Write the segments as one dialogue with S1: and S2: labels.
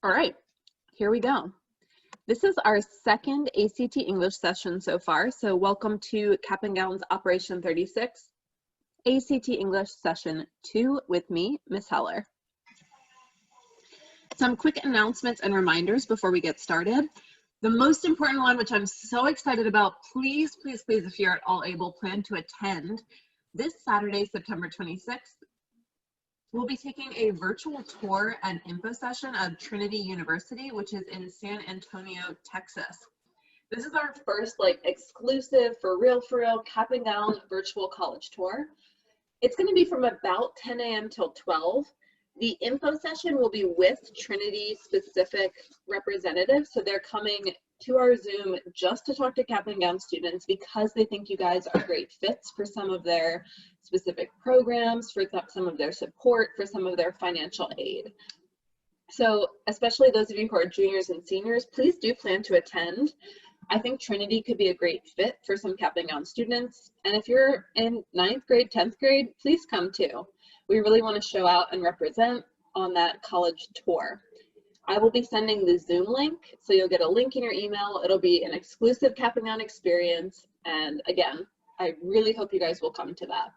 S1: All right, here we go. This is our second ACT English session so far, so welcome to CAP&GOWN's Operation 36, ACT English Session 2 with me, Miss Heller. Some quick announcements and reminders before we get started. The most important one, which I'm so excited about, please, please, please, if you're at all able, plan to attend this Saturday, September 26th. We'll be taking a virtual tour and info session of Trinity University, which is in San Antonio, Texas. This is our first exclusive for real CAP&GOWN virtual college tour. It's going to be from about 10 a.m. till 12. The info session will be with Trinity specific representatives. So they're coming to our Zoom just to talk to CAP&GOWN students because they think you guys are great fits for some of their specific programs, for some of their support, for some of their financial aid. So especially those of you who are juniors and seniors, please do plan to attend. I think Trinity could be a great fit for some CAP&GOWN students. And if you're in 9th grade, 10th grade, please come too. We really want to show out and represent on that college tour. I will be sending the Zoom link, so you'll get a link in your email. It'll be an exclusive CAP&GOWN experience. And again, I really hope you guys will come to that.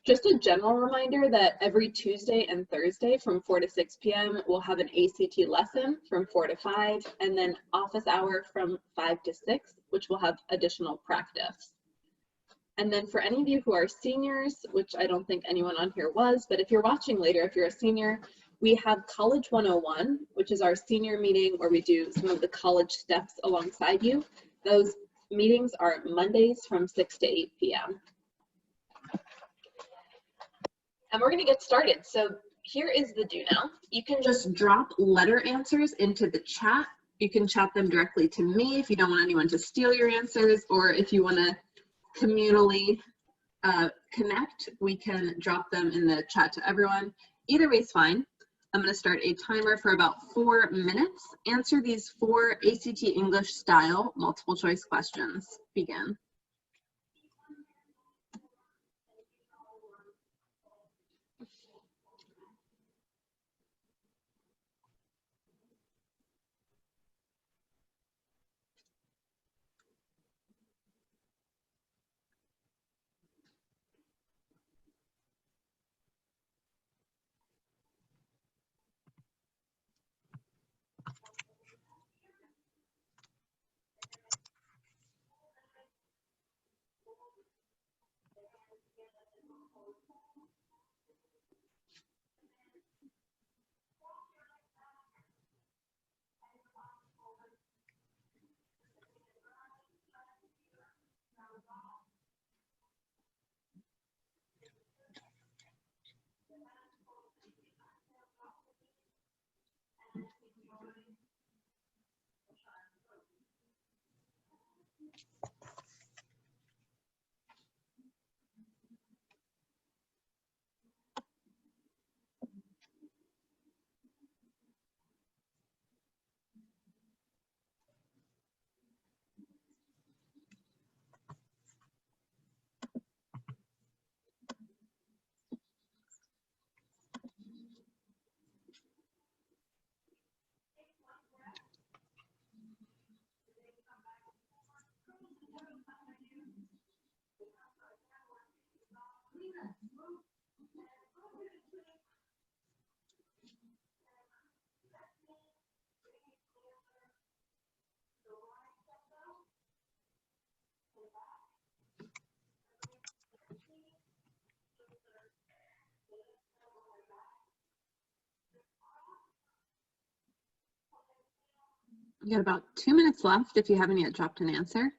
S1: Just a general reminder that every Tuesday and Thursday from 4 to 6 p.m. we'll have an ACT lesson from 4 to 5, and then office hour from 5 to 6, which will have additional practice. And then for any of you who are seniors, which I don't think anyone on here was, but if you're watching later, if you're a senior, we have College 101, which is our senior meeting where we do some of the college steps alongside you. Those meetings are Mondays from 6 to 8 p.m. And we're gonna get started. So here is the do now. You can just drop letter answers into the chat. You can chat them directly to me if you don't want anyone to steal your answers, or if you wanna communally connect, we can drop them in the chat to everyone. Either way is fine. I'm gonna start a timer for about 4 minutes. Answer these 4 ACT English style multiple choice questions. Begin. You got about 2 minutes left if you haven't yet dropped an answer.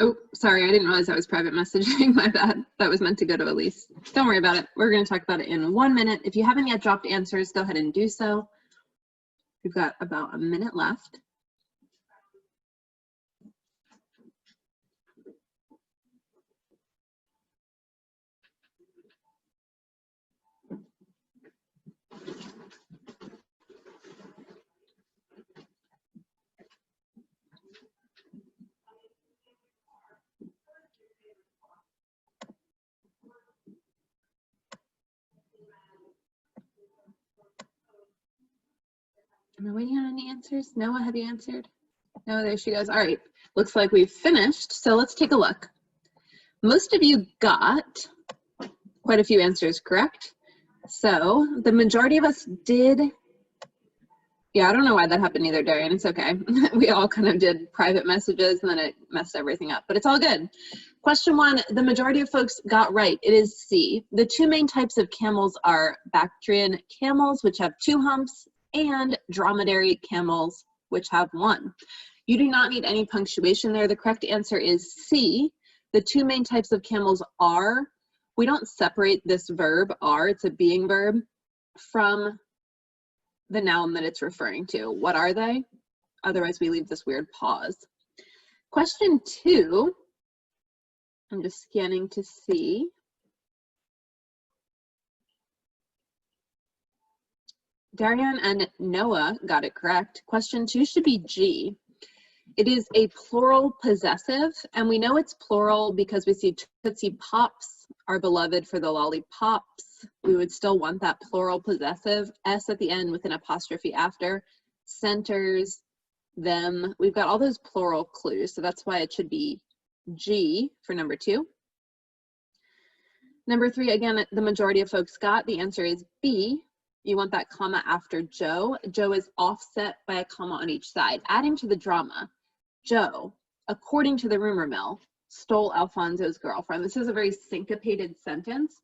S1: Oh, sorry, I didn't realize that was private messaging. My bad. That was meant to go to Elise. Don't worry about it. We're going to talk about it in 1 minute. If you haven't yet dropped answers, go ahead and do so. We've got about a minute left. Am I waiting on any answers? Noah, have you answered? No, there she goes. All right, looks like we've finished. So let's take a look. Most of you got quite a few answers correct. So the majority of us did. Yeah, I don't know why that happened either, Darian. It's okay. We all kind of did private messages and then it messed everything up, but it's all good. Question 1, the majority of folks got right. It is C. The two main types of camels are Bactrian camels, which have 2 humps, and dromedary camels, which have 1. You do not need any punctuation there. The correct answer is C. The two main types of camels are, we don't separate this verb are, it's a being verb, from the noun that it's referring to. What are they? Otherwise we leave this weird pause. Question 2, I'm just scanning to see. Darian and Noah got it correct. Question 2 should be G. It is a plural possessive, and we know it's plural because we see Tootsie Pops, our beloved for the lollipops. We would still want that plural possessive, S at the end with an apostrophe after, centers, them. We've got all those plural clues, so that's why it should be G for number 2. Number 3, again, the majority of folks got, the answer is B. You want that comma after Joe. Joe is offset by a comma on each side. Adding to the drama, Joe, according to the rumor mill, stole Alfonso's girlfriend. This is a very syncopated sentence,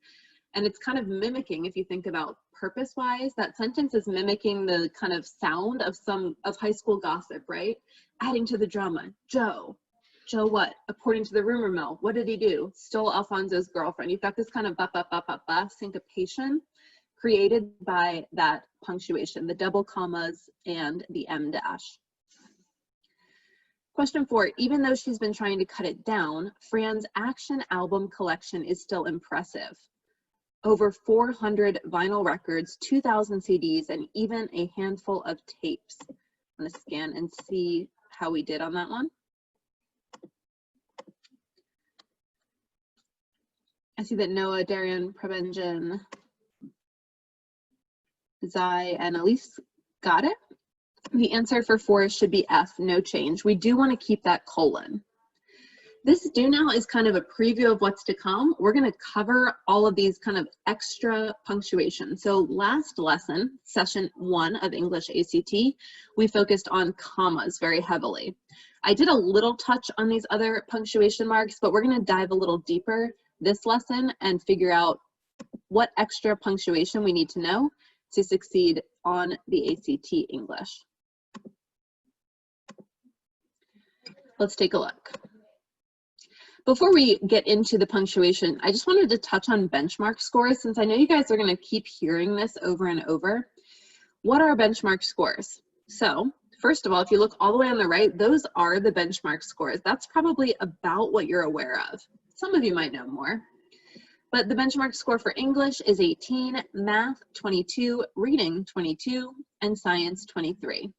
S1: and it's kind of mimicking, if you think about purpose-wise, that sentence is mimicking the kind of sound of high school gossip, right? Adding to the drama, Joe what? According to the rumor mill, what did he do? Stole Alfonso's girlfriend. You've got this kind of ba syncopation created by that punctuation, the double commas and the em dash. Question 4, even though she's been trying to cut it down, Fran's Action album collection is still impressive. Over 400 vinyl records, 2,000 CDs, and even a handful of tapes. I'm gonna scan and see how we did on that one. I see that Noah, Darian, Prebenjan, Zai, and Elise got it. The answer for 4 should be F, no change. We do want to keep that colon. This do now is kind of a preview of what's to come. We're going to cover all of these kind of extra punctuation. So last lesson, session 1 of English ACT, we focused on commas very heavily. I did a little touch on these other punctuation marks, but we're going to dive a little deeper this lesson and figure out what extra punctuation we need to know to succeed on the ACT English. Let's take a look. Before we get into the punctuation, I just wanted to touch on benchmark scores since I know you guys are going to keep hearing this over and over. What are benchmark scores? So, first of all, if you look all the way on the right, those are the benchmark scores. That's probably about what you're aware of. Some of you might know more. But the benchmark score for English is 18, math 22, reading 22, and science 23.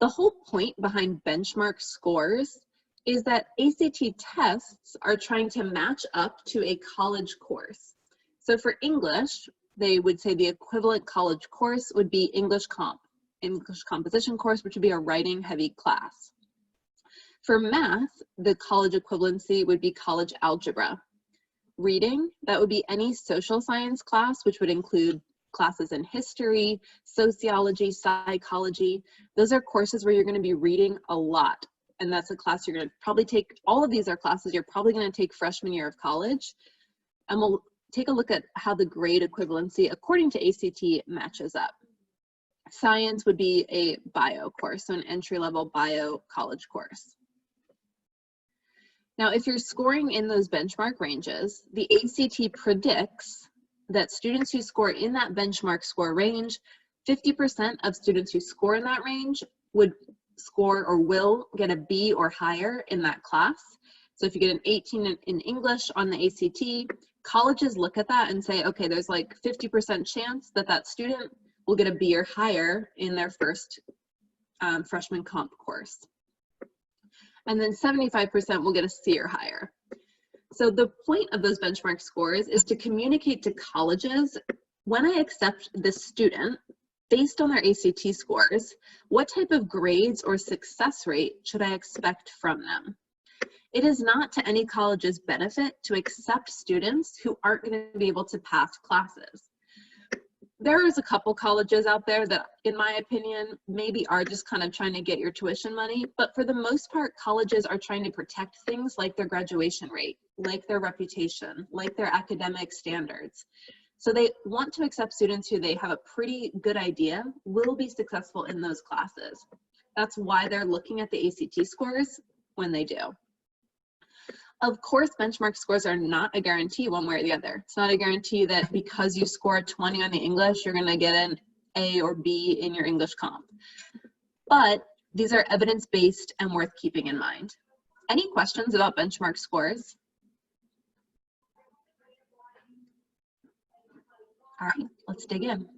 S1: The whole point behind benchmark scores is that ACT tests are trying to match up to a college course. So for English, they would say the equivalent college course would be English composition course, which would be a writing heavy class. For math, the college equivalency would be college algebra. Reading, that would be any social science class, which would include classes in history, sociology, psychology. Those are courses where you're going to be reading a lot. And that's a class you're going to probably take. All of these are classes you're probably going to take freshman year of college. And we'll take a look at how the grade equivalency according to ACT matches up. Science would be a bio course, so an entry-level bio college course. Now, if you're scoring in those benchmark ranges, the ACT predicts that students who score in that benchmark score range, 50% of students who score in that range would score or will get a B or higher in that class. So if you get an 18 in English on the ACT, colleges look at that and say, okay, there's like 50% chance that that student will get a B or higher in their first freshman comp course. And then 75% will get a C or higher. So the point of those benchmark scores is to communicate to colleges, when I accept this student, based on their ACT scores, what type of grades or success rate should I expect from them? It is not to any college's benefit to accept students who aren't going to be able to pass classes. There is a couple colleges out there that, in my opinion, maybe are just kind of trying to get your tuition money, but for the most part, colleges are trying to protect things like their graduation rate, like their reputation, like their academic standards. So they want to accept students who they have a pretty good idea will be successful in those classes. That's why they're looking at the ACT scores when they do. Of course, benchmark scores are not a guarantee one way or the other. It's not a guarantee that because you score a 20 on the English, you're going to get an A or B in your English comp. But these are evidence-based and worth keeping in mind. Any questions about benchmark scores? All right, let's dig in.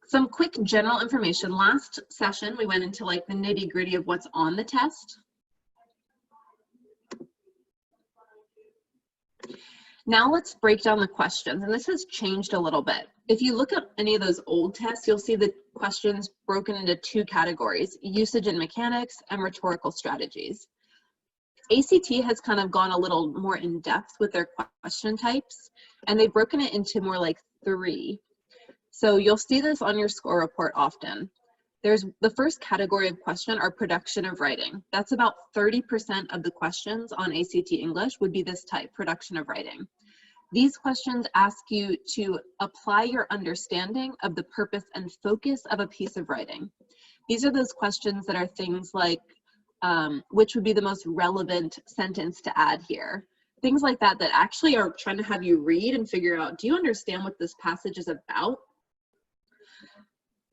S1: Some quick general information. Last session, we went into like the nitty-gritty of what's on the test. Now let's break down the questions, and this has changed a little bit. If you look at any of those old tests, you'll see the questions broken into two categories: usage and mechanics and rhetorical strategies. ACT has kind of gone a little more in depth with their question types, and they've broken it into more like three. So you'll see this on your score report often. There's the first category of question are production of writing. That's about 30% of the questions on ACT English would be this type, production of writing. These questions ask you to apply your understanding of the purpose and focus of a piece of writing. These are those questions that are things like, which would be the most relevant sentence to add here? Things like that that actually are trying to have you read and figure out, do you understand what this passage is about?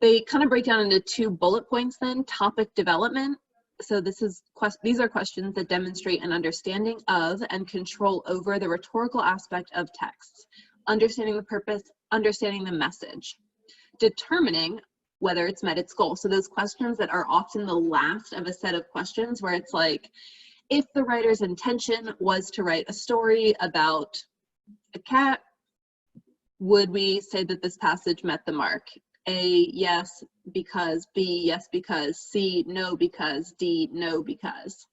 S1: They kind of break down into two bullet points then: topic development. So these are questions that demonstrate an understanding of and control over the rhetorical aspect of texts, understanding the purpose, understanding the message, determining whether it's met its goal. So those questions that are often the last of a set of questions where it's like, if the writer's intention was to write a story about a cat, would we say that this passage met the mark? A, yes, because. B, yes, because. C, no, because. D, no, because.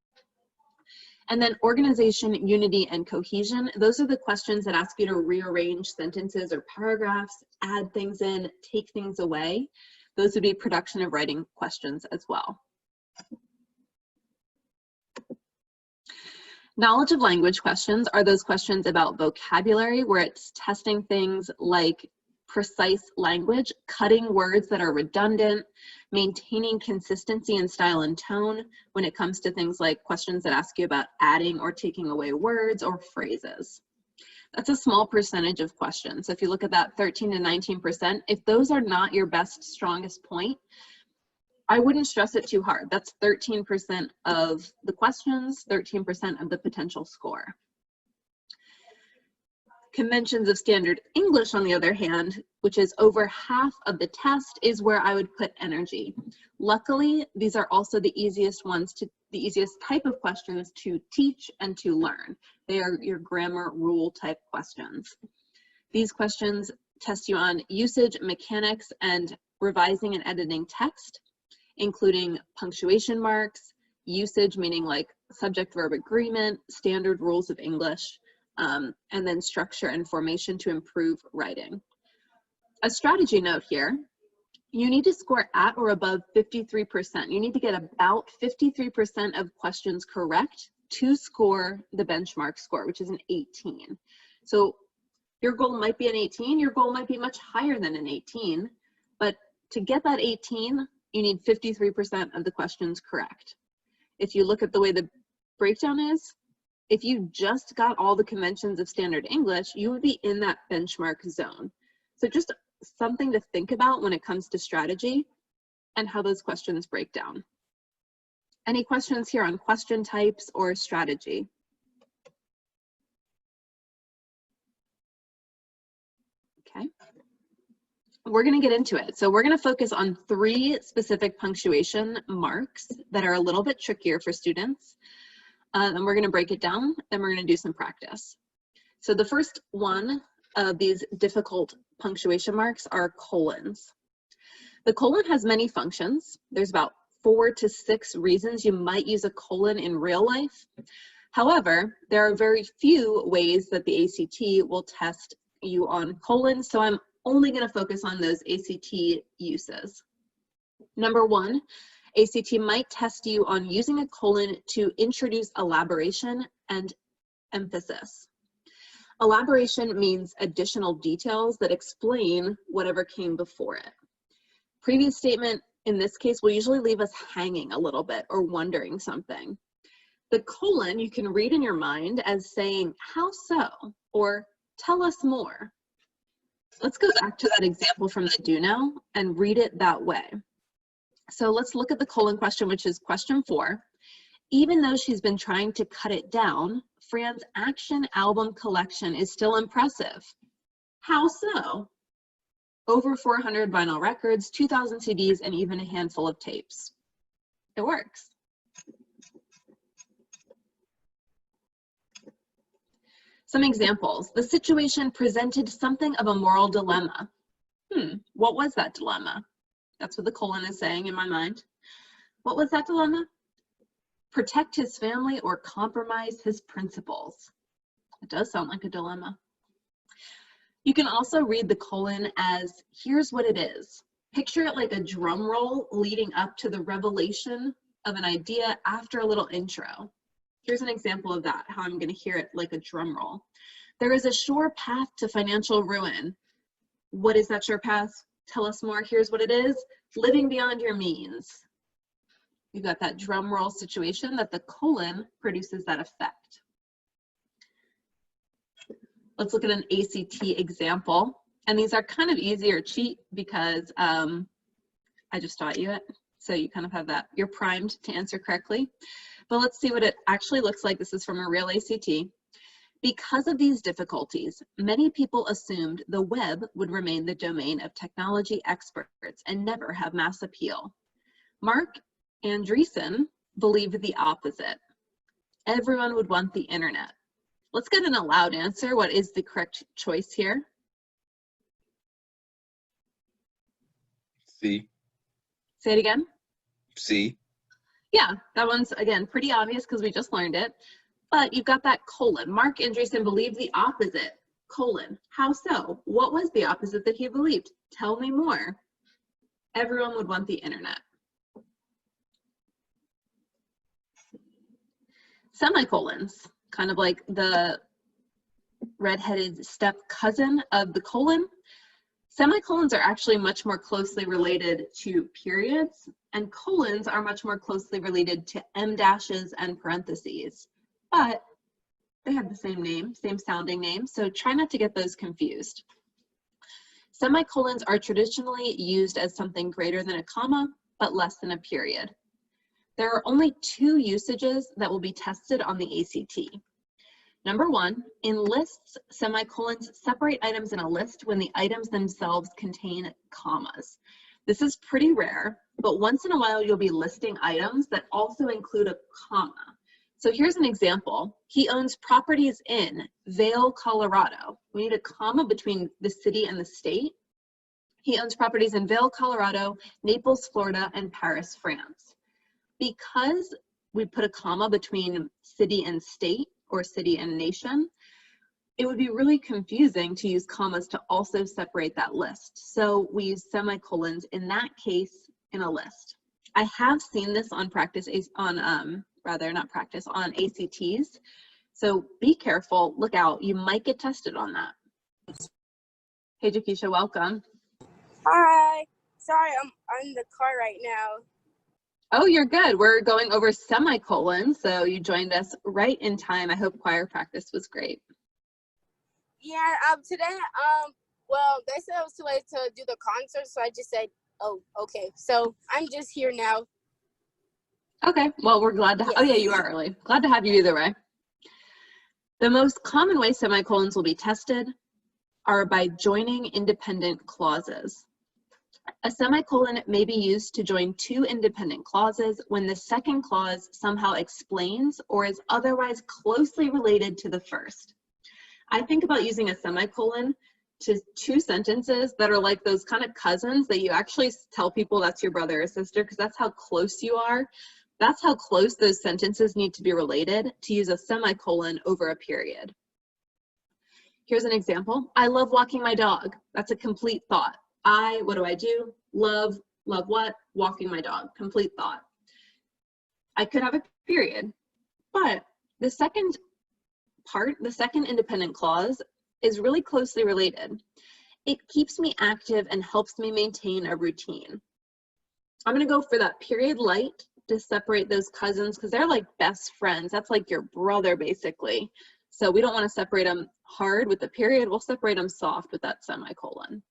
S1: And then organization, unity, and cohesion. Those are the questions that ask you to rearrange sentences or paragraphs, add things in, take things away. Those would be production of writing questions as well. Knowledge of language questions are those questions about vocabulary, where it's testing things like precise language, cutting words that are redundant, maintaining consistency in style and tone when it comes to things like questions that ask you about adding or taking away words or phrases. That's a small percentage of questions. So if you look at that 13 to 19%, if those are not your best, strongest point, I wouldn't stress it too hard. That's 13% of the questions, 13% of the potential score. Conventions of standard English, on the other hand, which is over half of the test, is where I would put energy. Luckily, these are also the easiest type of questions to teach and to learn. They are your grammar rule type questions. These questions test you on usage, mechanics, and revising and editing text, including punctuation marks, usage, meaning like subject-verb agreement, standard rules of English, and then structure and formation to improve writing. A strategy note here: you need to score at or above 53%. You need to get about 53% of questions correct to score the benchmark score, which is an 18. So your goal might be an 18, your goal might be much higher than an 18, but to get that 18, you need 53% of the questions correct. If you look at the way the breakdown is, If you just got all the conventions of standard English, you would be in that benchmark zone. So just something to think about when it comes to strategy and how those questions break down. Any questions here on question types or strategy? Okay. We're going to get into it. So we're going to focus on 3 specific punctuation marks that are a little bit trickier for students. And we're going to break it down, and we're going to do some practice. So the first one of these difficult punctuation marks are colons. The colon has many functions. There's about 4 to 6 reasons you might use a colon in real life. However, there are very few ways that the ACT will test you on colons, so I'm only going to focus on those ACT uses. Number 1, ACT might test you on using a colon to introduce elaboration and emphasis. Elaboration means additional details that explain whatever came before it. Previous statement, in this case, will usually leave us hanging a little bit or wondering something. The colon you can read in your mind as saying, how so? Or tell us more. Let's go back to that example from the Do Know and read it that way. So let's look at the colon question, which is question 4. Even though she's been trying to cut it down, Fran's action album collection is still impressive. How so? Over 400 vinyl records, 2,000 CDs, and even a handful of tapes. It works. Some examples. The situation presented something of a moral dilemma. What was that dilemma? That's what the colon is saying in my mind. What was that dilemma? Protect his family or compromise his principles. It does sound like a dilemma. You can also read the colon as, here's what it is. Picture it like a drum roll leading up to the revelation of an idea after a little intro. Here's an example of that, how I'm going to hear it like a drum roll. There is a sure path to financial ruin. What is that sure path? Tell us more. Here's what it is. Living beyond your means. You've got that drum roll situation that the colon produces that effect. Let's look at an ACT example. And these are kind of easy or cheat because I just taught you it. So you kind of have that, you're primed to answer correctly. But let's see what it actually looks like. This is from a real ACT. Because of these difficulties, many people assumed the web would remain the domain of technology experts and never have mass appeal. Mark Andreessen believed the opposite. Everyone would want the internet. Let's get an aloud answer. What is the correct choice here?
S2: C.
S1: Say it again.
S2: C.
S1: Yeah, that one's, again, pretty obvious because we just learned it. But you've got that colon. Mark Andreessen believed the opposite. Colon. How so? What was the opposite that he believed? Tell me more. Everyone would want the internet. Semicolons, kind of like the redheaded step cousin of the colon. Semicolons are actually much more closely related to periods, and colons are much more closely related to em dashes and parentheses. But they have the same name, same sounding name, so try not to get those confused. Semicolons are traditionally used as something greater than a comma, but less than a period. There are only 2 usages that will be tested on the ACT. Number 1, in lists, semicolons separate items in a list when the items themselves contain commas. This is pretty rare, but once in a while you'll be listing items that also include a comma. So here's an example. He owns properties in Vail, Colorado. We need a comma between the city and the state. He owns properties in Vail, Colorado, Naples, Florida, and Paris, France. Because we put a comma between city and state or city and nation, it would be really confusing to use commas to also separate that list. So we use semicolons in that case in a list. I have seen this on on ACTs. So be careful, look out, you might get tested on that. Hey Jakisha, welcome.
S3: Hi. Sorry, I'm in the car right now.
S1: Oh, you're good. We're going over semicolons, so you joined us right in time. I hope choir practice was great.
S2: Yeah, today, well, they said it was too late to do the concert, so I just said, oh, okay. So I'm just here now.
S1: Okay, well, we're glad to,
S2: Yes.
S1: oh yeah, you are early. Glad to have you either way. The most common way semicolons will be tested are by joining independent clauses. A semicolon may be used to join two independent clauses when the second clause somehow explains or is otherwise closely related to the first. I think about using a semicolon to two sentences that are like those kind of cousins that you actually tell people that's your brother or sister because that's how close you are. That's how close those sentences need to be related to use a semicolon over a period. Here's an example. I love walking my dog. That's a complete thought. What do I do? Love what? Walking my dog. Complete thought. I could have a period, but the second part, the second independent clause, is really closely related. It keeps me active and helps me maintain a routine. I'm gonna go for that period light to separate those cousins because they're like best friends. That's like your brother basically. So we don't want to separate them hard with the period. We'll separate them soft with that semicolon.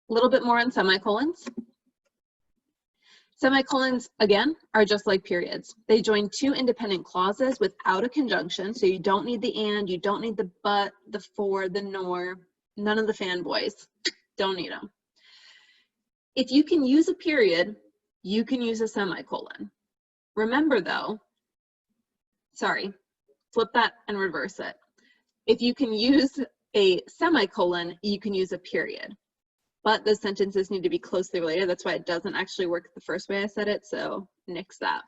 S1: A little bit more on semicolons. Semicolons, again, are just like periods. They join two independent clauses without a conjunction, so you don't need the and, you don't need the but, the for, the nor, none of the fanboys. Don't need them. If you can use a period, you can use a semicolon. Remember though, sorry, flip that and reverse it. If you can use a semicolon, you can use a period. But those sentences need to be closely related. That's why it doesn't actually work the first way I said it, so nix that.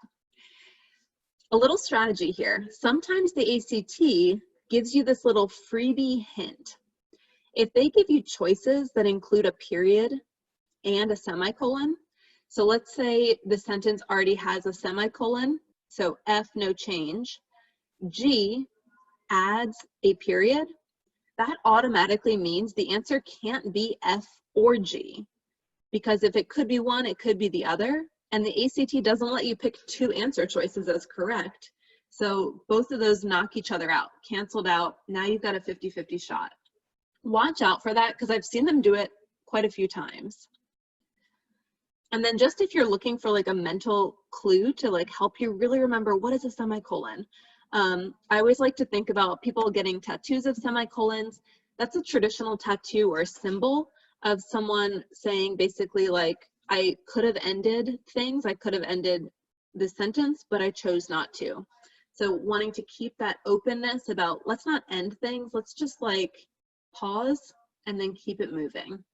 S1: A little strategy here. Sometimes the ACT gives you this little freebie hint. If they give you choices that include a period and a semicolon, so let's say the sentence already has a semicolon, so F, no change. G adds a period. That automatically means the answer can't be F or G, because if it could be one, it could be the other, and the ACT doesn't let you pick two answer choices as correct. So both of those knock each other out, canceled out. Now you've got a 50-50 shot. Watch out for that because I've seen them do it quite a few times. And then just if you're looking for like a mental clue to like help you really remember what is a semicolon, I always like to think about people getting tattoos of semicolons. That's a traditional tattoo or a symbol of someone saying basically like, I could have ended things, I could have ended the sentence, but I chose not to. So wanting to keep that openness about let's not end things, let's just like pause and then keep it moving.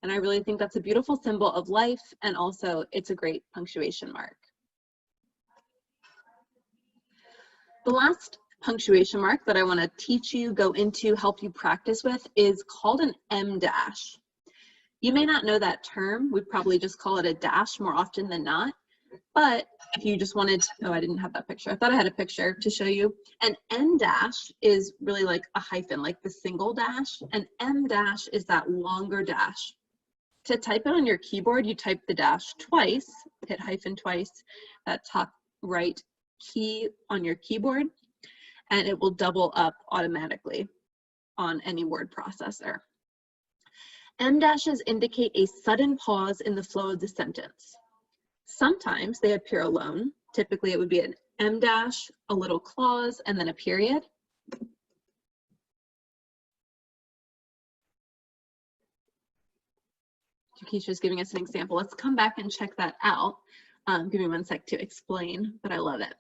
S1: And I really think that's a beautiful symbol of life, and also it's a great punctuation mark. The last punctuation mark that I want to teach you, go into, help you practice with is called an M dash. You may not know that term. We probably just call it a dash more often than not. But if you just wanted to, oh, I didn't have that picture. I thought I had a picture to show you. An N dash is really like a hyphen, like the single dash. An M dash is that longer dash. To type it on your keyboard, you type the dash twice, hit hyphen twice, that top right key on your keyboard, and it will double up automatically on any word processor. M dashes indicate a sudden pause in the flow of the sentence. Sometimes they appear alone. Typically it would be an M dash, a little clause, and then a period. Keisha's giving us an example. Let's come back and check that out. Give me one sec to explain, but I love it.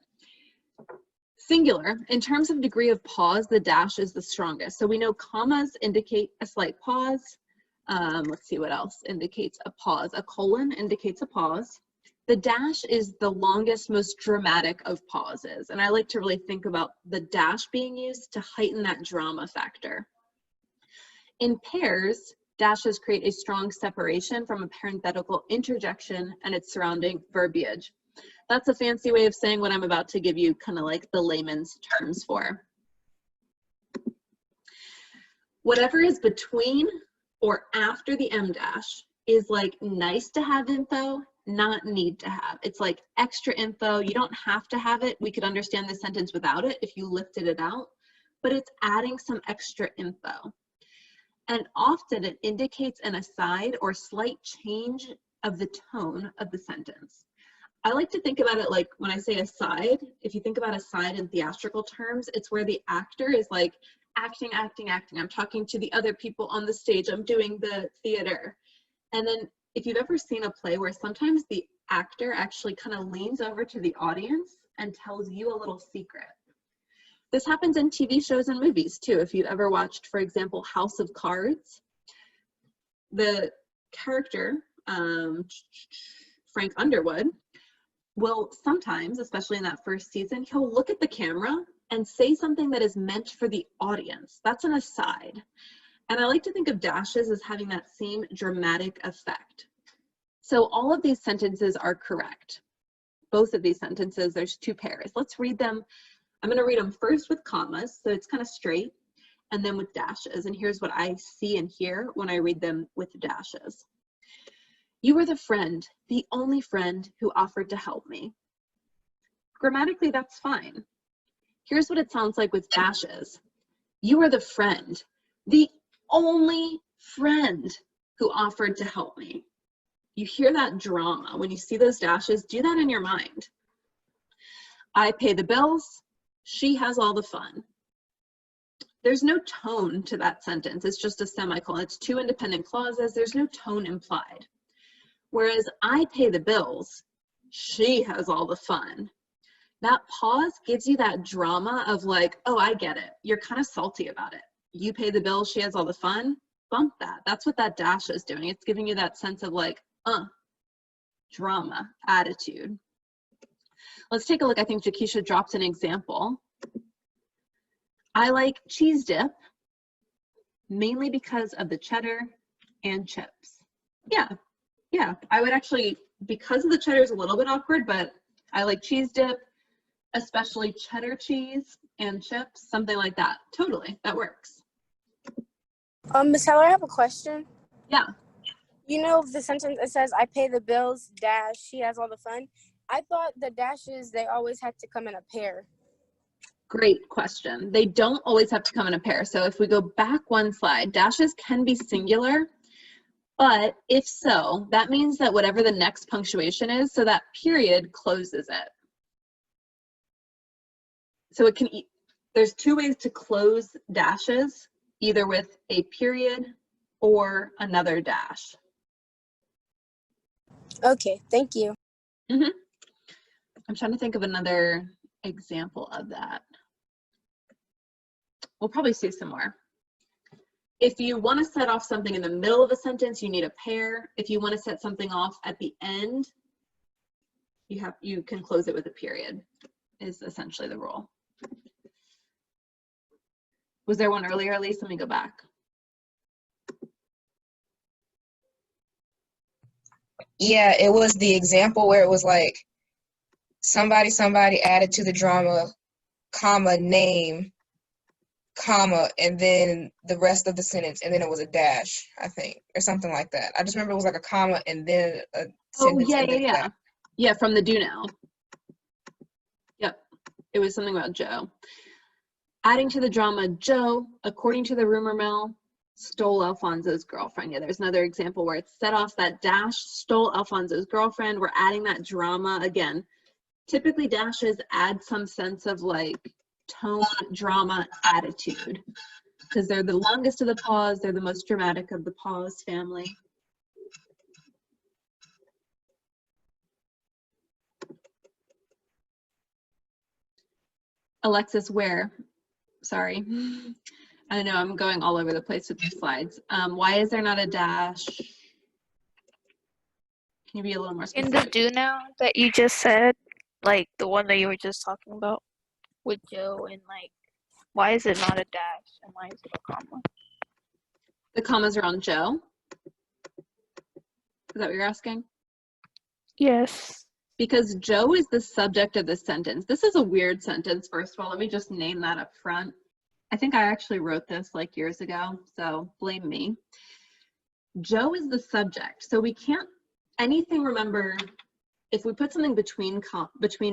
S1: Singular, in terms of degree of pause, the dash is the strongest. So we know commas indicate a slight pause. Let's see what else indicates a pause. A colon indicates a pause. The dash is the longest, most dramatic of pauses. And I like to really think about the dash being used to heighten that drama factor. In pairs, dashes create a strong separation from a parenthetical interjection and its surrounding verbiage. That's a fancy way of saying what I'm about to give you kind of like the layman's terms for. Whatever is between or after the M dash is like nice to have info, not need to have. It's like extra info. You don't have to have it. We could understand the sentence without it if you lifted it out, but it's adding some extra info. And often it indicates an aside or slight change of the tone of the sentence. I like to think about it like when I say aside, if you think about aside in theatrical terms, it's where the actor is like acting. I'm talking to the other people on the stage. I'm doing the theater. And then if you've ever seen a play where sometimes the actor actually kind of leans over to the audience and tells you a little secret. This happens in TV shows and movies too. If you've ever watched, for example, House of Cards, the character, Frank Underwood, will sometimes, especially in that first season, he'll look at the camera and say something that is meant for the audience. That's an aside. And I like to think of dashes as having that same dramatic effect. So all of these sentences are correct. Both of these sentences, there's two pairs. Let's read them. I'm going to read them first with commas, so it's kind of straight, and then with dashes. And here's what I see and hear when I read them with dashes. You were the friend, the only friend who offered to help me. Grammatically, that's fine. Here's what it sounds like with dashes. You are the friend, the only friend who offered to help me. You hear that drama. When you see those dashes, do that in your mind. I pay the bills. She has all the fun. There's no tone to that sentence. It's just a semicolon. It's two independent clauses. There's no tone implied. Whereas I pay the bills, she has all the fun. That pause gives you that drama of like, oh, I get it. You're kind of salty about it. You pay the bills, she has all the fun. Bump that. That's what that dash is doing. It's giving you that sense of like, drama, attitude. Let's take a look. I think Jakisha dropped an example. I like cheese dip mainly because of the cheddar and chips. Yeah, I would actually, because of the cheddar is a little bit awkward, but I like cheese dip, especially cheddar cheese and chips, something like that. Totally, that works.
S2: Miss Heller, I have a question.
S1: Yeah.
S2: You know the sentence that says, I pay the bills, dash, she has all the fun. I thought the dashes, they always had to come in a pair.
S1: Great question. They don't always have to come in a pair. So if we go back one slide, dashes can be singular, but if so, that means that whatever the next punctuation is, so that period closes it. So it can, there's two ways to close dashes, either with a period or another dash.
S2: Okay, thank you.
S1: I'm trying to think of another example of that. We'll probably see some more. If you want to set off something in the middle of a sentence, you need a pair. If you want to set something off at the end, you can close it with a period, is essentially the rule. Was there one earlier, Elise? Let me go back.
S3: Yeah, it was the example where it was like somebody added to the drama, comma, name, comma, and then the rest of the sentence, and then it was a dash, I think, or something like that. I just remember it was like a comma and then a sentence.
S1: Oh, yeah. Yeah, from the do now. Yep, it was something about Joe. Adding to the drama, Joe, according to the rumor mill, stole Alfonso's girlfriend. Yeah, there's another example where it's set off that dash, stole Alfonso's girlfriend. We're adding that drama again. Typically dashes add some sense of like tone, drama, attitude, because they're the longest of the pause. They're the most dramatic of the pause family. Alexis, where? Sorry. I know I'm going all over the place with the slides. Why is there not a dash? Can you be a little more specific?
S4: In the do now that you just said, like the one that you were just talking about with Joe, and like, why is it not a dash and why is it a comma?
S1: The commas are on Joe. Is that what you're asking?
S4: Yes.
S1: Because Joe is the subject of the sentence. This is a weird sentence, first of all. Let me just name that up front. I think I actually wrote this like years ago, so blame me. Joe is the subject, so we can't, anything, remember, if we put something between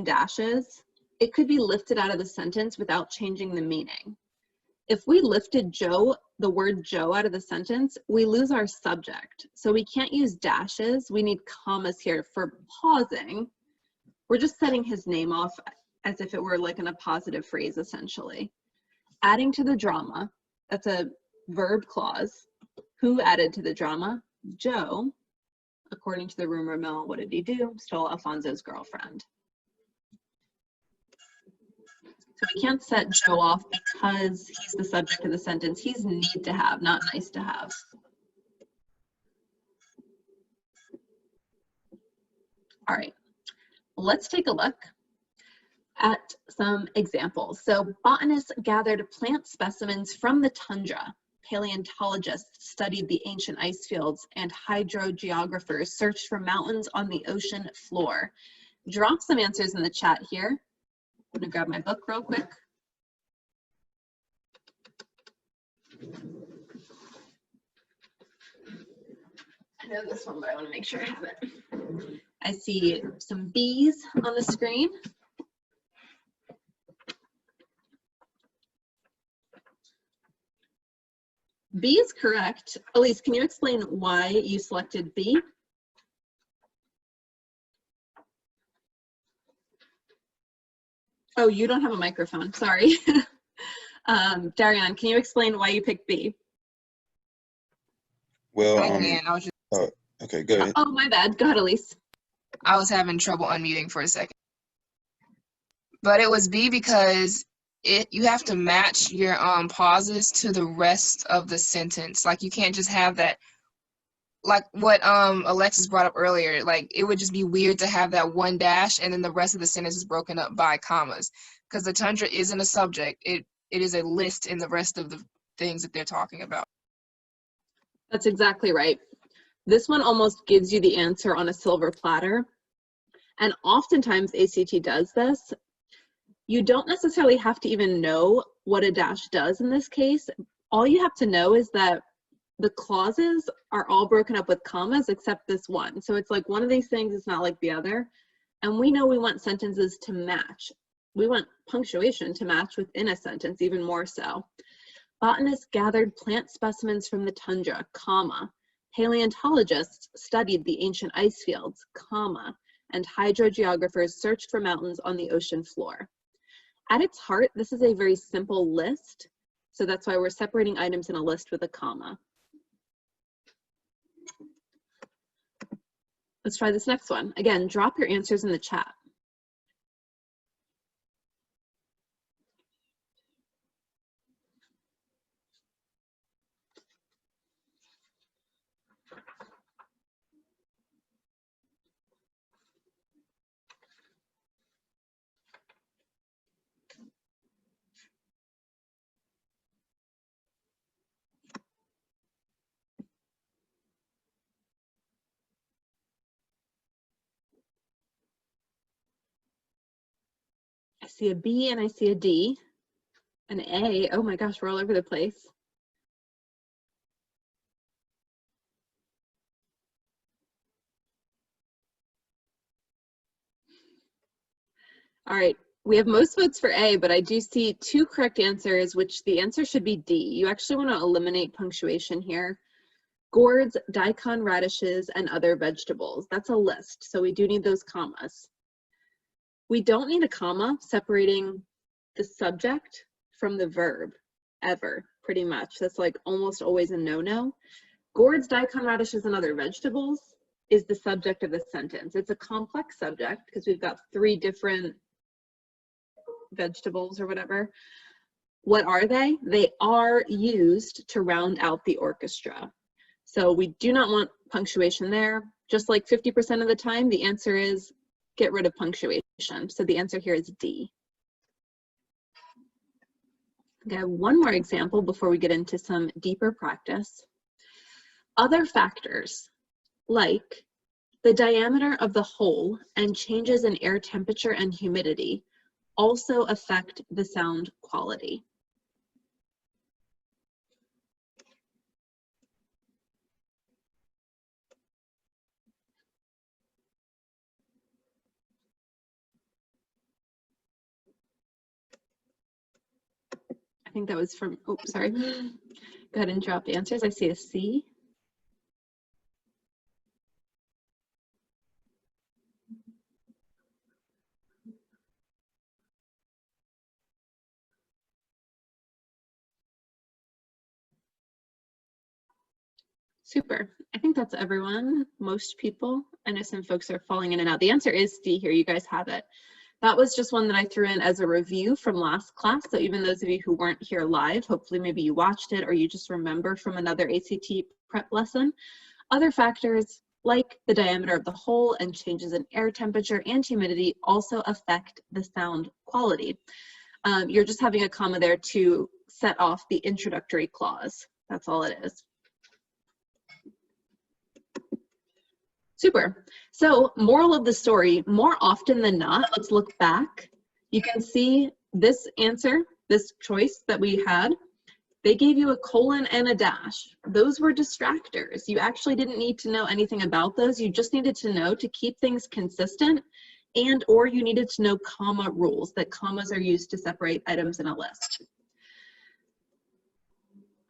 S1: dashes, it could be lifted out of the sentence without changing the meaning. If we lifted Joe, the word Joe, out of the sentence, we lose our subject. So we can't use dashes. We need commas here for pausing. We're just setting his name off as if it were like in a positive phrase, essentially. Adding to the drama, that's a verb clause. Who added to the drama? Joe. According to the rumor mill, what did he do? Stole Alfonso's girlfriend. So we can't set Joe off because he's the subject of the sentence. He's need to have, not nice to have. All right, let's take a look at some examples. So botanists gathered plant specimens from the tundra. Paleontologists studied the ancient ice fields, and hydrogeographers searched for mountains on the ocean floor. Drop some answers in the chat here. I'm gonna grab my book real quick. I know this one, but I want to make sure I have it. I see some B's on the screen. B is correct. Elise, can you explain why you selected B? Oh, you don't have a microphone, sorry. Darian, can you explain why you picked B?
S5: Well,
S3: I can. I was just,
S5: okay, go ahead.
S1: Oh, my bad. Go ahead, Elise.
S3: I was having trouble unmuting for a second. But it was B because you have to match your pauses to the rest of the sentence. Like you can't just have that, like what Alexis brought up earlier. Like it would just be weird to have that one dash and then the rest of the sentence is broken up by commas. Because the tundra isn't a subject. It is a list in the rest of the things that they're talking about.
S1: That's exactly right. This one almost gives you the answer on a silver platter. And oftentimes ACT does this. You don't necessarily have to even know what a dash does in this case. All you have to know is that the clauses are all broken up with commas except this one. So it's like one of these things is not like the other. And we know we want sentences to match. We want punctuation to match within a sentence, even more so. Botanists gathered plant specimens from the tundra, comma. Paleontologists studied the ancient ice fields, comma. And hydrogeographers searched for mountains on the ocean floor. At its heart, this is a very simple list. So that's why we're separating items in a list with a comma. Let's try this next one. Again, drop your answers in the chat. I see a B and I see a D, an A. Oh my gosh, we're all over the place. All right, we have most votes for A, but I do see two correct answers, which the answer should be D. You actually want to eliminate punctuation here. Gourds, daikon radishes, and other vegetables. That's a list, so we do need those commas. We don't need a comma separating the subject from the verb, ever, pretty much. That's like almost always a no-no. Gourds, daikon radishes, and other vegetables is the subject of the sentence. It's a complex subject because we've got three different vegetables or whatever. What are they? They are used to round out the orchestra. So we do not want punctuation there. Just like 50% of the time, the answer is get rid of punctuation. So the answer here is D. Okay, one more example before we get into some deeper practice. Other factors like the diameter of the hole and changes in air temperature and humidity also affect the sound quality. I think that was from, oh, sorry. Go ahead and drop the answers. I see a C. Super. I think that's everyone, most people. I know some folks are falling in and out. The answer is C here. You guys have it. That was just one that I threw in as a review from last class. So even those of you who weren't here live, hopefully maybe you watched it or you just remember from another ACT prep lesson. Other factors like the diameter of the hole and changes in air temperature and humidity also affect the sound quality. You're just having a comma there to set off the introductory clause. That's all it is. Super. So moral of the story, more often than not, let's look back. You can see this answer, this choice that we had. They gave you a colon and a dash. Those were distractors. You actually didn't need to know anything about those. You just needed to know to keep things consistent and or you needed to know comma rules, that commas are used to separate items in a list.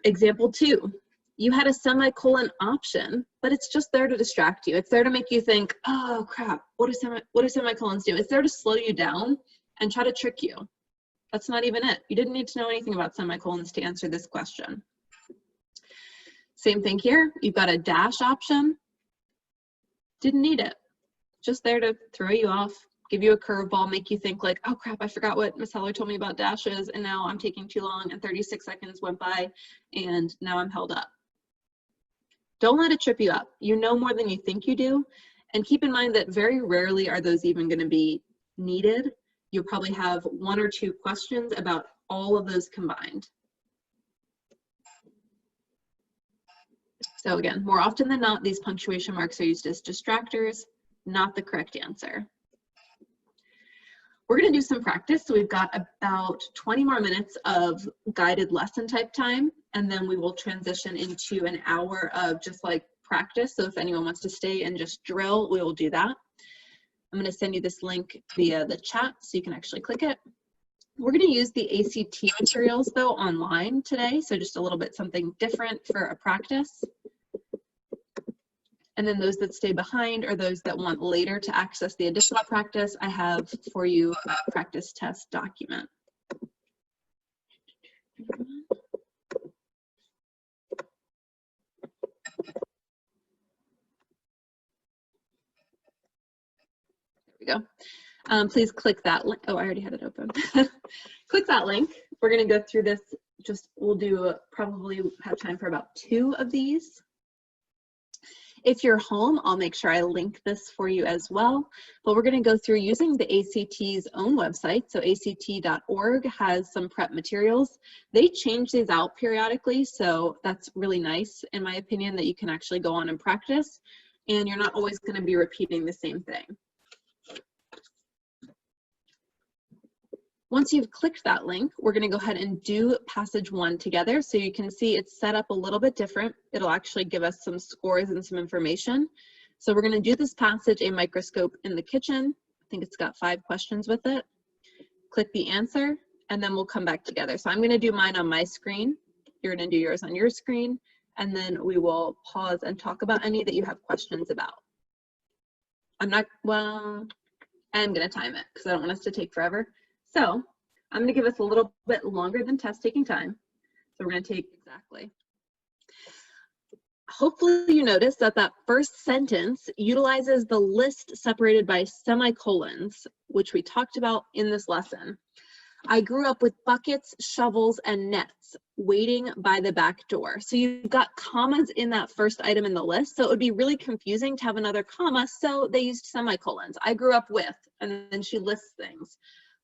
S1: Example 2. You had a semicolon option, but it's just there to distract you. It's there to make you think, oh crap, what do semicolons do? It's there to slow you down and try to trick you. That's not even it. You didn't need to know anything about semicolons to answer this question. Same thing here. You've got a dash option. Didn't need it. Just there to throw you off, give you a curveball, make you think like, oh crap, I forgot what Miss Heller told me about dashes and now I'm taking too long and 36 seconds went by and now I'm held up. Don't let it trip you up. You know more than you think you do. And keep in mind that very rarely are those even going to be needed. You'll probably have 1 or 2 questions about all of those combined. So again, more often than not, these punctuation marks are used as distractors, not the correct answer. We're going to do some practice. So we've got about 20 more minutes of guided lesson type time, and then we will transition into an hour of just like practice. So if anyone wants to stay and just drill, we will do that. I'm going to send you this link via the chat so you can actually click it. We're going to use the ACT materials though online today. So just a little bit something different for a practice. And then those that stay behind are those that want later to access the additional practice. I have for you a practice test document. There we go. Please click that link. Oh, I already had it open. Click that link. We're going to go through this. We'll do probably have time for about 2 of these. If you're home, I'll make sure I link this for you as well. But we're going to go through using the ACT's own website. So ACT.org has some prep materials. They change these out periodically, so that's really nice, in my opinion, that you can actually go on and practice, and you're not always going to be repeating the same thing. Once you've clicked that link, we're going to go ahead and do passage 1 together. So you can see it's set up a little bit different. It'll actually give us some scores and some information. So we're going to do this passage, A Microscope in the Kitchen. I think it's got 5 questions with it. Click the answer, and then we'll come back together. So I'm going to do mine on my screen. You're going to do yours on your screen, and then we will pause and talk about any that you have questions about. I'm going to time it because I don't want us to take forever. So I'm going to give us a little bit longer than test taking time. So we're going to take exactly. Hopefully you notice that that first sentence utilizes the list separated by semicolons, which we talked about in this lesson. I grew up with buckets, shovels, and nets waiting by the back door. So you've got commas in that first item in the list. So it would be really confusing to have another comma. So they used semicolons. I grew up with, and then she lists things.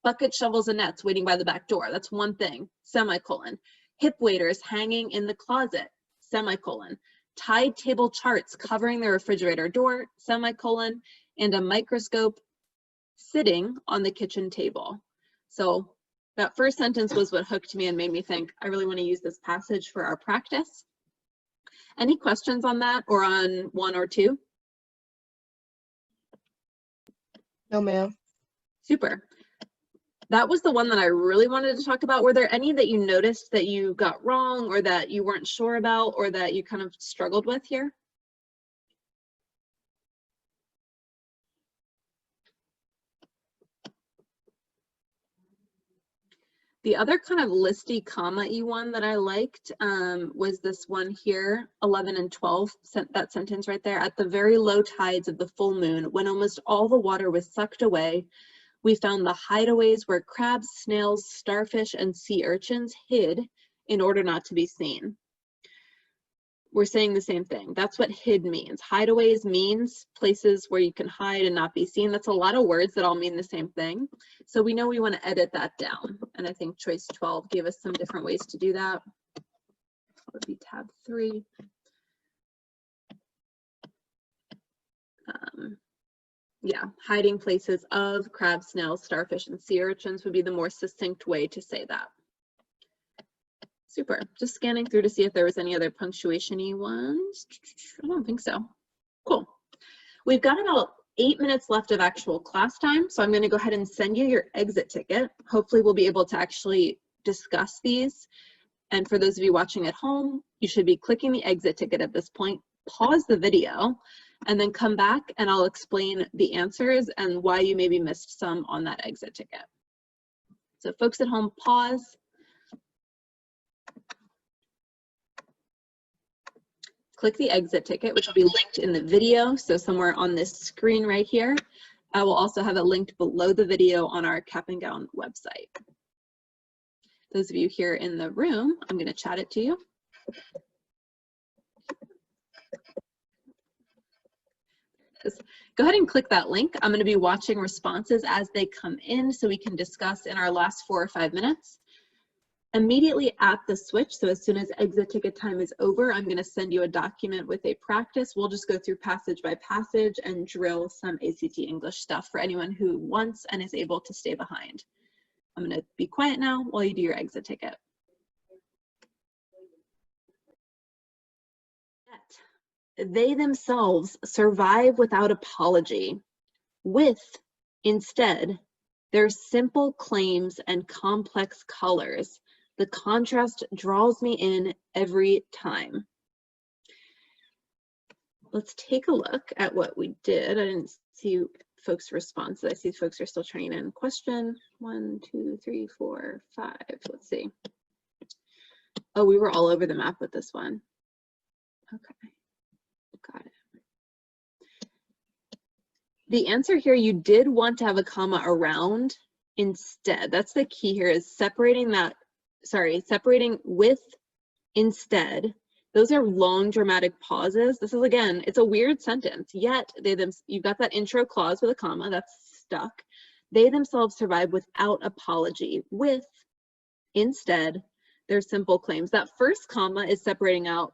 S1: Buckets, shovels, and nets waiting by the back door. That's one thing, semicolon. Hip waders hanging in the closet, semicolon. Tide table charts covering the refrigerator door, semicolon. And a microscope sitting on the kitchen table. So that first sentence was what hooked me and made me think, I really want to use this passage for our practice. Any questions on that or on 1 or 2?
S3: No, ma'am.
S1: Super. That was the one that I really wanted to talk about. Were there any that you noticed that you got wrong or that you weren't sure about or that you kind of struggled with here? The other kind of listy comma-y one that I liked was this one here, 11 and 12, that sentence right there. At the very low tides of the full moon, when almost all the water was sucked away, we found the hideaways where crabs, snails, starfish, and sea urchins hid in order not to be seen. We're saying the same thing. That's what hid means. Hideaways means places where you can hide and not be seen. That's a lot of words that all mean the same thing. So we know we want to edit that down. And I think choice 12 gave us some different ways to do that. That would be tab 3. Yeah, hiding places of crabs, snails, starfish, and sea urchins would be the more succinct way to say that. Super. Just scanning through to see if there was any other punctuation-y ones. I don't think so. Cool. We've got about 8 minutes left of actual class time, so I'm going to go ahead and send you your exit ticket. Hopefully we'll be able to actually discuss these. And for those of you watching at home, you should be clicking the exit ticket at this point, pause the video, and then come back and I'll explain the answers and why you maybe missed some on that exit ticket. So folks at home, pause. Click the exit ticket, which will be linked in the video. So somewhere on this screen right here, I will also have it linked below the video on our CAP&GOWN website. Those of you here in the room, I'm going to chat it to you. Go ahead and click that link. I'm going to be watching responses as they come in so we can discuss in our last 4 or 5 minutes. Immediately at the switch, so as soon as exit ticket time is over, I'm going to send you a document with a practice. We'll just go through passage by passage and drill some ACT English stuff for anyone who wants and is able to stay behind. I'm going to be quiet now while you do your exit ticket. They themselves survive without apology, with, instead, their simple claims and complex colors. The contrast draws me in every time. Let's take a look at what we did. I didn't see folks' responses. I see folks are still turning in. Question 1, 2, 3, 4, 5. Let's see. Oh, we were all over the map with this one. Okay, got it. The answer here, you did want to have a comma around instead. That's the key here, is separating that, separating with instead. Those are long dramatic pauses. This is, again, it's a weird sentence, yet you've got that intro clause with a comma that's stuck. They themselves survive without apology, with, instead, their simple claims. That first comma is separating out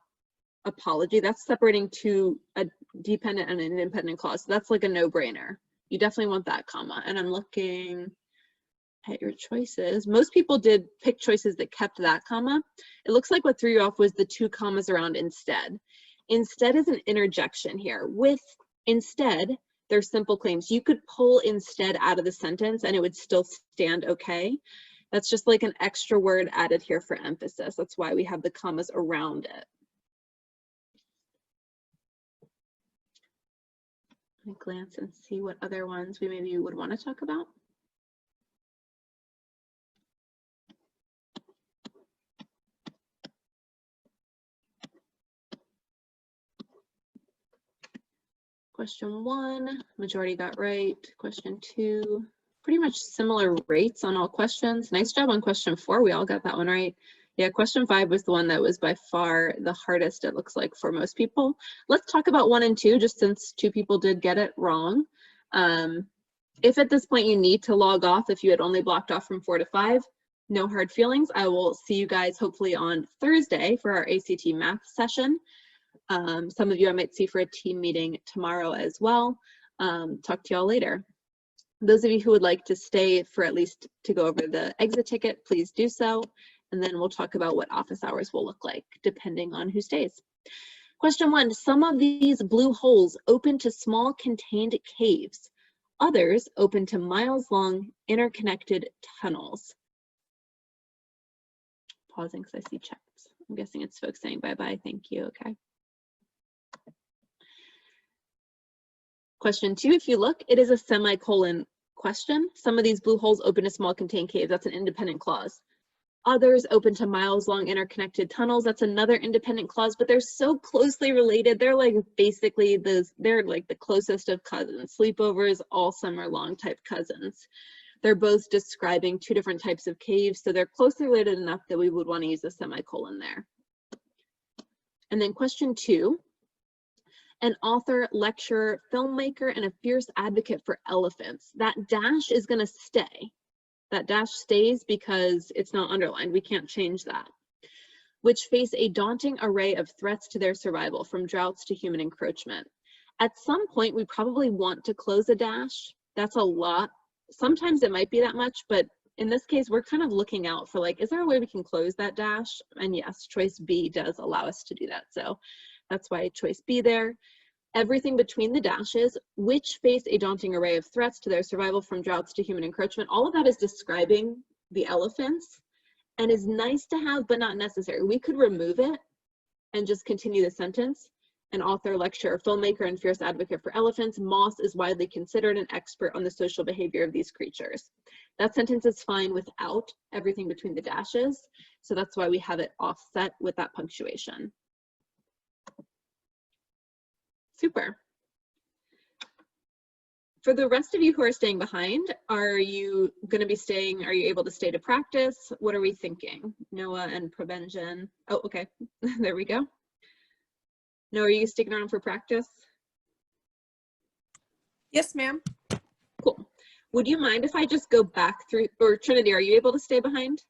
S1: apology. That's separating to a dependent and an independent clause. So that's like a no-brainer. You definitely want that comma. And I'm looking at your choices. Most people did pick choices that kept that comma. It looks like what threw you off was the 2 commas around instead. Instead is an interjection here. With, instead, they're simple claims. You could pull instead out of the sentence and it would still stand okay. That's just like an extra word added here for emphasis. That's why we have the commas around it. Let me glance and see what other ones we maybe would want to talk about. Question 1, majority got right. Question 2, pretty much similar rates on all questions. Nice job on question 4. We all got that one right. Yeah, question 5 was the one that was by far the hardest, it looks like, for most people. Let's talk about 1 and 2, just since 2 people did get it wrong. If at this point you need to log off, if you had only blocked off from 4 to 5, no hard feelings. I will see you guys hopefully on Thursday for our ACT math session. Some of you I might see for a team meeting tomorrow as well. Talk to y'all later. Those of you who would like to stay for at least to go over the exit ticket, please do so. And then we'll talk about what office hours will look like, depending on who stays. Question 1, some of these blue holes open to small contained caves. Others open to miles-long interconnected tunnels. Pausing because I see chats. I'm guessing it's folks saying bye-bye, thank you, okay. Question 2, if you look, it is a semicolon question. Some of these blue holes open to small contained caves. That's an independent clause. Others open to miles-long interconnected tunnels. That's another independent clause, but they're so closely related. They're like basically they're like the closest of cousins. Sleepovers, all summer long type cousins. They're both describing two different types of caves, so they're closely related enough that we would want to use a semicolon there. And then question 2, an author, lecturer, filmmaker, and a fierce advocate for elephants. That dash is going to stay. That dash stays because it's not underlined. We can't change that. Which face a daunting array of threats to their survival, from droughts to human encroachment. At some point, we probably want to close a dash. That's a lot. Sometimes it might be that much, but in this case, we're kind of looking out for like, is there a way we can close that dash? And yes, choice B does allow us to do that. So that's why choice B there. Everything between the dashes, which face a daunting array of threats to their survival, from droughts to human encroachment. All of that is describing the elephants and is nice to have, but not necessary. We could remove it and just continue the sentence. An author, lecturer, filmmaker, and fierce advocate for elephants. Moss is widely considered an expert on the social behavior of these creatures. That sentence is fine without everything between the dashes. So that's why we have it offset with that punctuation. Super. For the rest of you who are staying behind, are you able to stay to practice? What are we thinking? Noah and Prevention. Oh, okay, there we go. Noah, are you sticking around for practice?
S5: Yes, ma'am.
S1: Cool. Would you mind if I just go back through, or Trinity, are you able to stay behind?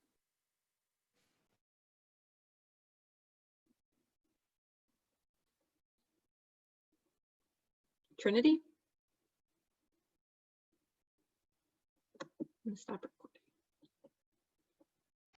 S1: Trinity? I'm gonna stop recording.